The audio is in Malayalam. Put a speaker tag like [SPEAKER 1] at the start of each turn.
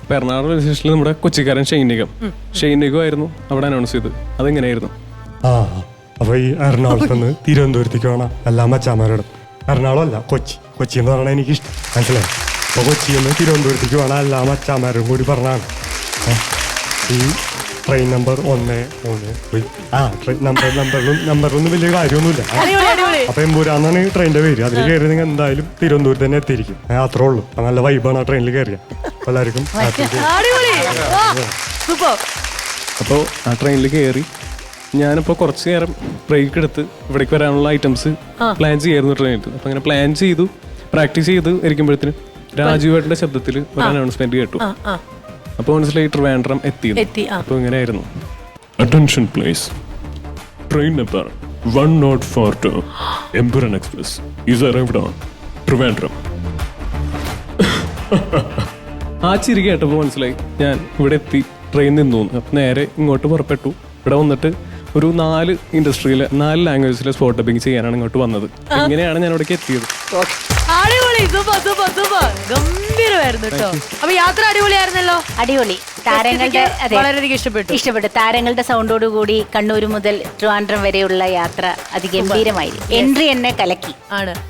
[SPEAKER 1] അപ്പൊ എറണാകുളം റെയിൽവേ സ്റ്റേഷനിൽ നമ്മുടെ കൊച്ചിക്കാരൻ ഷൈനികം ആയിരുന്നു അവിടെ അനൗൺസ് ചെയ്ത്. അതെങ്ങനെയായിരുന്നു?
[SPEAKER 2] അപ്പൊ ഈ എറണാകുളത്ത് നിന്ന് തിരുവനന്തപുരത്തേക്ക് വേണം എല്ലാ മച്ചാമാരോടും. എറണാകുളം അല്ല, കൊച്ചി എന്ന് പറഞ്ഞാൽ എനിക്ക് ഇഷ്ടം, മനസ്സിലായി? അപ്പൊ കൊച്ചിയിൽ നിന്ന് തിരുവനന്തപുരത്തേക്ക് വേണം എല്ലാ മച്ചാമാരും കൂടി പറഞ്ഞാണ് ഈ ട്രെയിൻ നമ്പർ 1 ട്രെയിൻ നമ്പറിലൊന്നും വലിയ കാര്യമൊന്നുമില്ല. അപ്പൊ എമ്പൂരാന്നാണ് ഈ ട്രെയിനിന്റെ പേര്. അതിൽ കയറി നിങ്ങൾ എന്തായാലും തിരുവനന്തപുരത്ത് തന്നെ എത്തിയിരിക്കും. അത്രേ ഉള്ളൂ. നല്ല വൈബാണ് ആ ട്രെയിനിൽ കയറിയ എല്ലാവർക്കും.
[SPEAKER 1] അപ്പോൾ ആ ട്രെയിനിൽ കയറി ഞാനിപ്പോൾ കുറച്ച് നേരം ബ്രേക്ക് എടുത്ത് ഇവിടേക്ക് വരാനുള്ള ഐറ്റംസ് പ്ലാൻ ചെയ്യായിരുന്നു ട്രെയിനിൽ. അപ്പം അങ്ങനെ പ്ലാൻ ചെയ്തു, പ്രാക്ടീസ് ചെയ്ത് ഇരിക്കുമ്പോഴത്തേന് രാജുവേട്ടൻ്റെ ശബ്ദത്തിൽ ഒരു അനൗൺസ്മെന്റ് കേട്ടു. അപ്പോൾ മനസ്സിലായി ട്രിവാൻഡ്രം എത്തി. അപ്പോൾ ഇങ്ങനെയായിരുന്നു: attention please, train number 104 Empuraan express is arrived on Trivandrum. ആ ചിരി കേട്ടപ്പോൾ മനസ്സിലായി ഞാൻ ഇവിടെ എത്തി, ട്രെയിൻ നിന്നു. അപ്പം നേരെ ഇങ്ങോട്ട് പുറപ്പെട്ടു. ഇവിടെ വന്നിട്ട് ഒരു 4 ഇൻഡസ്ട്രിയിലെ 4 ലാംഗ്വേജിലെ സ്പോട്ട് ഡബിങ് ചെയ്യാനാണ് ഇങ്ങോട്ട് വന്നത്. ഇങ്ങനെയാണ് ഞാൻ ഇവിടേക്ക് എത്തിയത്.
[SPEAKER 3] അടിപൊളി, ഗംഭീരമായിരുന്നു കേട്ടോ. അപ്പൊ യാത്ര അടിപൊളിയായിരുന്നല്ലോ.
[SPEAKER 4] അടിപൊളി. താരങ്ങളുടെ
[SPEAKER 3] വളരെയധികം ഇഷ്ടപ്പെട്ടു.
[SPEAKER 4] താരങ്ങളുടെ സൗണ്ടോടുകൂടി കണ്ണൂർ മുതൽ ട്രിവാൻഡ്രം വരെയുള്ള യാത്ര അതിഗംഭീരമായിരുന്നു. എൻട്രി എന്നെ കലക്കി
[SPEAKER 3] ആണ്.